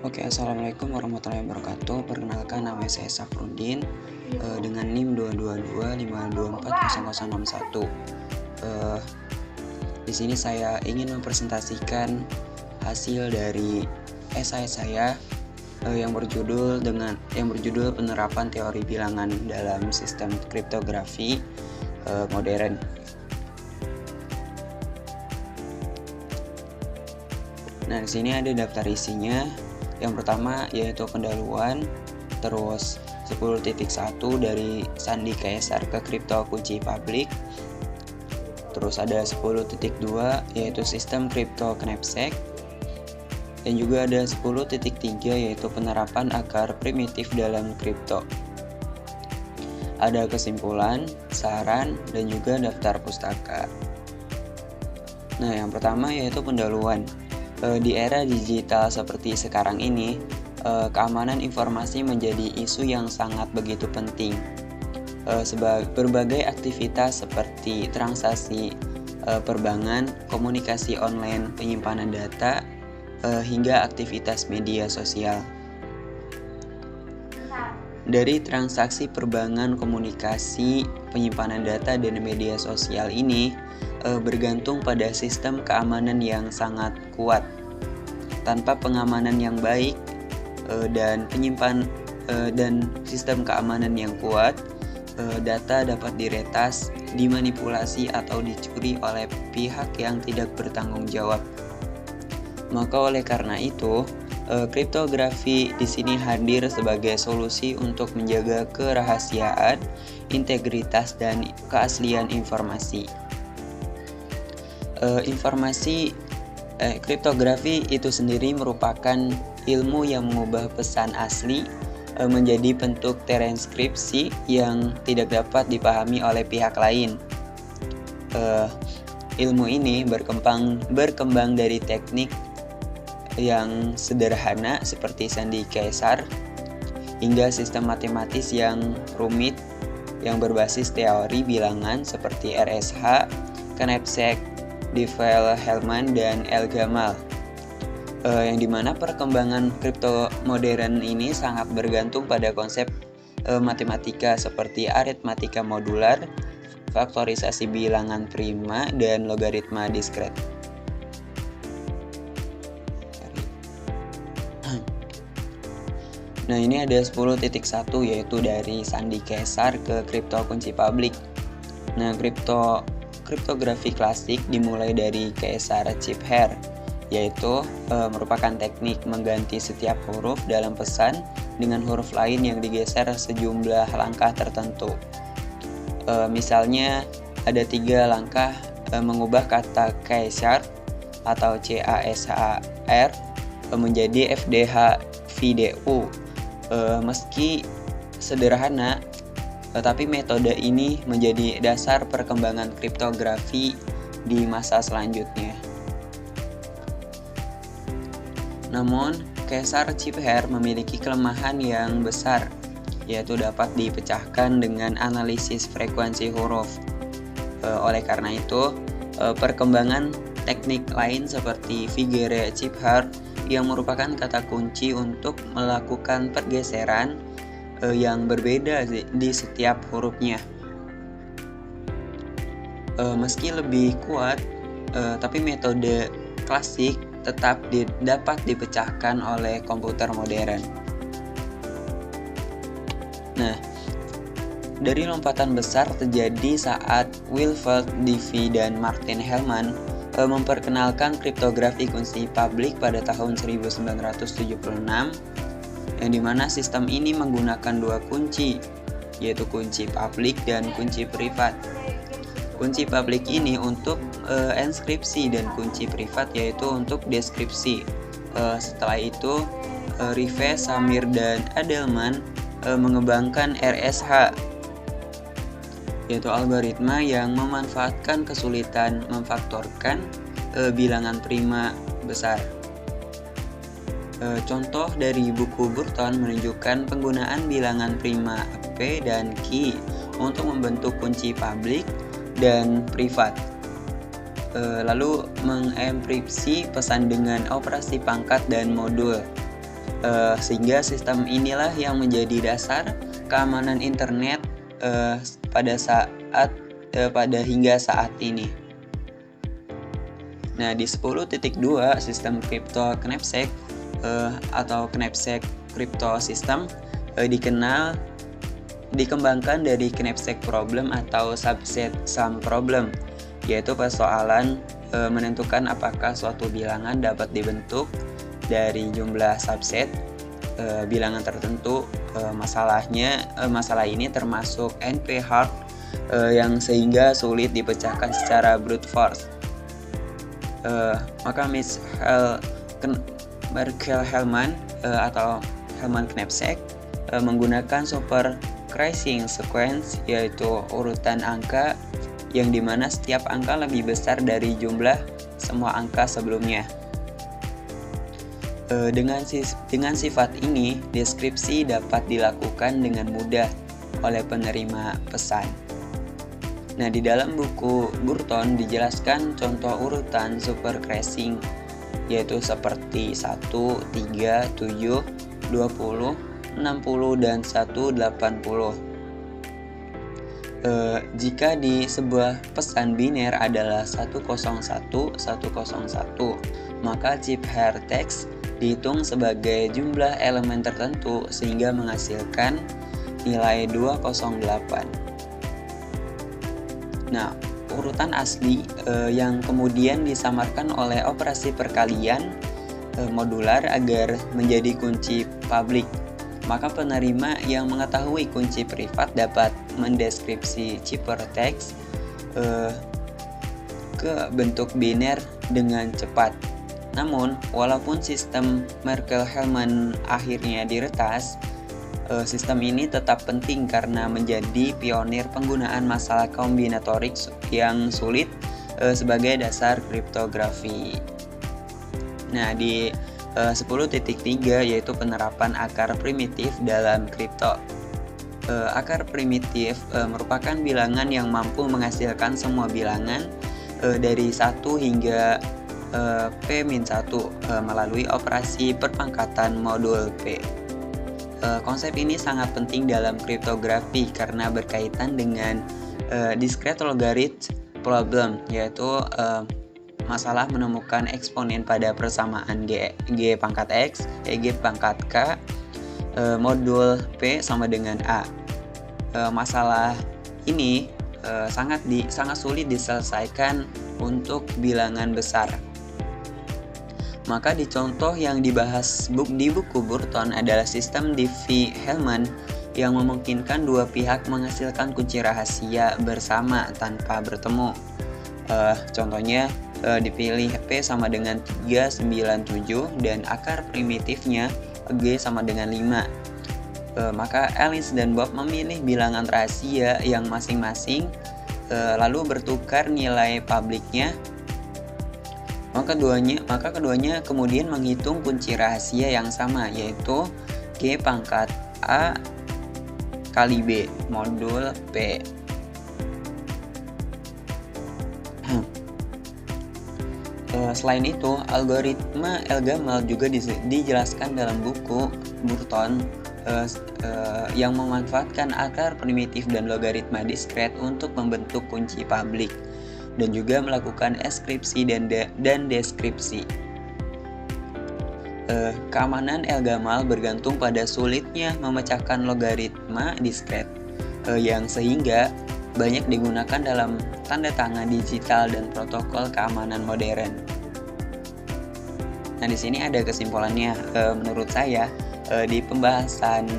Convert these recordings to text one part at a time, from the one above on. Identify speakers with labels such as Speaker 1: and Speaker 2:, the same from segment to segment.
Speaker 1: Oke, assalamualaikum warahmatullahi wabarakatuh. Perkenalkan, nama saya Safruddin dengan NIM 22252240061. Eh, di sini saya ingin mempresentasikan hasil dari esai saya yang berjudul penerapan teori bilangan dalam sistem kriptografi modern. Nah, di sini ada daftar isinya. Yang pertama yaitu pendahuluan, terus 10.1 dari sandi Caesar ke kripto kunci publik. Terus ada 10.2 yaitu sistem kripto knapsack. Dan juga ada 10.3 yaitu penerapan akar primitif dalam kripto. Ada kesimpulan, saran, dan juga daftar pustaka. Nah, yang pertama yaitu pendahuluan. Di era digital seperti sekarang ini, keamanan informasi menjadi isu yang sangat begitu penting. Berbagai aktivitas seperti transaksi perbankan, komunikasi online, penyimpanan data, hingga aktivitas media sosial. Dari transaksi perbankan, komunikasi, penyimpanan data, dan media sosial ini bergantung pada sistem keamanan yang sangat kuat. Tanpa pengamanan yang baik dan sistem keamanan yang kuat, data dapat diretas, dimanipulasi, atau dicuri oleh pihak yang tidak bertanggung jawab. Maka oleh karena itu, kriptografi di sini hadir sebagai solusi untuk menjaga kerahasiaan, integritas, dan keaslian informasi. Kriptografi itu sendiri merupakan ilmu yang mengubah pesan asli menjadi bentuk transkripsi yang tidak dapat dipahami oleh pihak lain. Ilmu ini berkembang dari teknik yang sederhana seperti sandi Caesar hingga sistem matematis yang rumit yang berbasis teori bilangan seperti RSH, Knapsack, Diffie-Hellman, dan El-Gamal. Yang dimana perkembangan kripto modern ini sangat bergantung pada konsep matematika seperti aritmatika modular, faktorisasi bilangan prima, dan logaritma diskret. Nah, ini ada 10.1 yaitu dari sandi Caesar ke kripto kunci publik. Nah, kriptografi klasik dimulai dari Caesar Chip-Hair, yaitu merupakan teknik mengganti setiap huruf dalam pesan dengan huruf lain yang digeser sejumlah langkah tertentu. Misalnya ada 3 langkah mengubah kata Caesar atau CASHAR menjadi FDH-VDU. Meski sederhana, tetapi metode ini menjadi dasar perkembangan kriptografi di masa selanjutnya. Namun, Caesar Chip-Hair memiliki kelemahan yang besar, yaitu dapat dipecahkan dengan analisis frekuensi huruf. Oleh karena itu, perkembangan teknik lain seperti Figure Chip-Hair yang merupakan kata kunci untuk melakukan pergeseran yang berbeda di setiap hurufnya. Meski lebih kuat, tapi metode klasik tetap dapat dipecahkan oleh komputer modern. Nah, dari lompatan besar terjadi saat Wilfred Diffie dan Martin Hellman memperkenalkan kriptografi kunci publik pada tahun 1976, yang dimana sistem ini menggunakan 2 kunci, yaitu kunci publik dan kunci privat. Kunci publik ini untuk enskripsi dan kunci privat yaitu untuk deskripsi. Setelah itu, Rive, Samir, dan Edelman mengembangkan RSH, yaitu algoritma yang memanfaatkan kesulitan memfaktorkan bilangan prima besar. Contoh dari buku Burton menunjukkan penggunaan bilangan prima P dan Q untuk membentuk kunci publik dan privat. Lalu mengenkripsi pesan dengan operasi pangkat dan modul. Sehingga sistem inilah yang menjadi dasar keamanan internet pada hingga saat ini. Nah, di 10.2 sistem crypto knapsack atau knapsack crypto system dikembangkan dari knapsack problem atau subset sum problem, yaitu persoalan menentukan apakah suatu bilangan dapat dibentuk dari jumlah subset bilangan tertentu. Masalah ini termasuk NP-hard yang sehingga sulit dipecahkan secara brute force. Maka Merkle-Hellman atau Hellman-Knapsack menggunakan super crashing sequence, yaitu urutan angka yang dimana setiap angka lebih besar dari jumlah semua angka sebelumnya. Dengan sifat ini, deskripsi dapat dilakukan dengan mudah oleh penerima pesan. Nah, di dalam buku Burton dijelaskan contoh urutan super crashing, yaitu seperti 1, 3, 7, 20, 60, dan 180. Jika di sebuah pesan biner adalah 101, 101, maka chip hair text dihitung sebagai jumlah elemen tertentu sehingga menghasilkan nilai 208. Nah, urutan asli yang kemudian disamarkan oleh operasi perkalian modular agar menjadi kunci publik. Maka penerima yang mengetahui kunci privat dapat mendeskripsi ciphertext ke bentuk biner dengan cepat. Namun, walaupun sistem Merkle-Hellman akhirnya diretas, sistem ini tetap penting karena menjadi pionir penggunaan masalah kombinatorik yang sulit sebagai dasar kriptografi. Nah, di 10.3 yaitu penerapan akar primitif dalam kripto. Akar primitif merupakan bilangan yang mampu menghasilkan semua bilangan dari 1 hingga P-1 melalui operasi perpangkatan modul P. Konsep ini sangat penting dalam kriptografi karena berkaitan dengan discrete logarithm problem, yaitu masalah menemukan eksponen pada persamaan G pangkat X, G pangkat K, modul P sama dengan A. Masalah ini sangat sulit diselesaikan untuk bilangan besar. Maka di contoh yang dibahas di buku Burton adalah sistem Diffie-Hellman yang memungkinkan dua pihak menghasilkan kunci rahasia bersama tanpa bertemu. Contohnya dipilih P sama dengan 397 dan akar primitifnya G sama dengan 5. Maka Alice dan Bob memilih bilangan rahasia yang masing-masing lalu bertukar nilai publiknya. Maka keduanya kemudian menghitung kunci rahasia yang sama, yaitu G pangkat A kali B modul P. Selain itu, algoritma El-Gamal juga dijelaskan dalam buku Burton yang memanfaatkan akar primitif dan logaritma diskret untuk membentuk kunci publik dan juga melakukan enskripsi dan deskripsi. Keamanan El-Gamal bergantung pada sulitnya memecahkan logaritma diskret yang sehingga banyak digunakan dalam tanda tangan digital dan protokol keamanan modern. Nah, di sini ada kesimpulannya. Menurut saya di pembahasan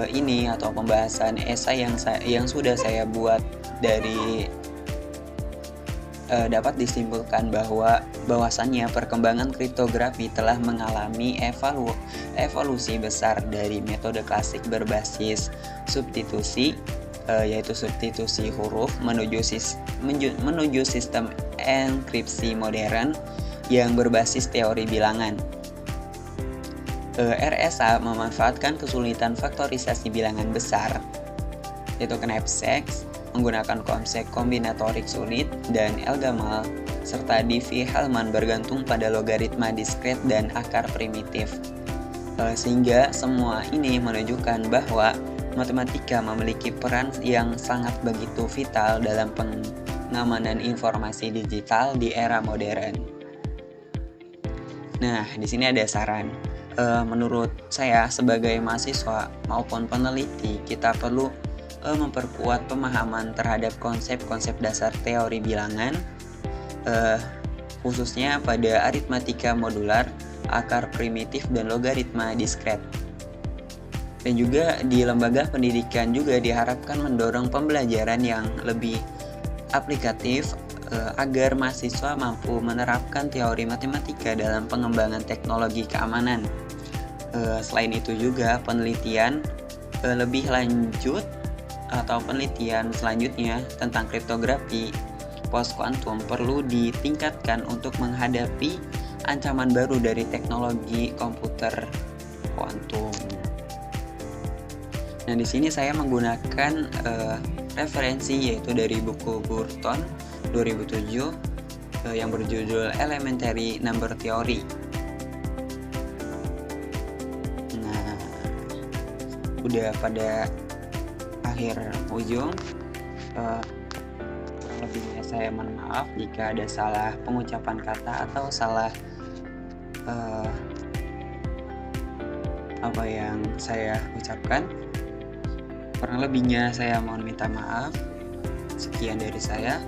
Speaker 1: ini atau pembahasan esai yang sudah saya buat dapat disimpulkan bahwasannya perkembangan kriptografi telah mengalami evolusi besar dari metode klasik berbasis substitusi, yaitu substitusi huruf menuju sistem enkripsi modern yang berbasis teori bilangan. RSA memanfaatkan kesulitan faktorisasi bilangan besar, yaitu knapsacks, menggunakan konsep kombinatorik sulit, dan El-Gamal serta Diffie-Hellman bergantung pada logaritma diskret dan akar primitif. Sehingga semua ini menunjukkan bahwa matematika memiliki peran yang sangat begitu vital dalam pengamanan informasi digital di era modern. Nah, di sini ada saran. Menurut saya sebagai mahasiswa maupun peneliti, kita perlu memperkuat pemahaman terhadap konsep-konsep dasar teori bilangan, khususnya pada aritmatika modular, akar primitif, dan logaritma diskret. Dan juga di lembaga pendidikan juga diharapkan mendorong pembelajaran yang lebih aplikatif agar mahasiswa mampu menerapkan teori matematika dalam pengembangan teknologi keamanan. Selain itu juga penelitian lebih lanjut atau penelitian selanjutnya tentang kriptografi post kuantum perlu ditingkatkan untuk menghadapi ancaman baru dari teknologi komputer kuantum. Nah, di sini saya menggunakan referensi yaitu dari buku Burton 2007 yang berjudul Elementary Number Theory. Nah, udah pada akhir ujung. Kurang lebihnya saya mohon maaf jika ada salah pengucapan kata atau salah apa yang saya ucapkan. Kurang lebihnya saya mohon minta maaf. Sekian dari saya.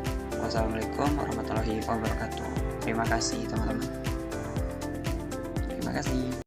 Speaker 1: Wassalamualaikum warahmatullahi wabarakatuh. Terima kasih teman-teman. Terima kasih.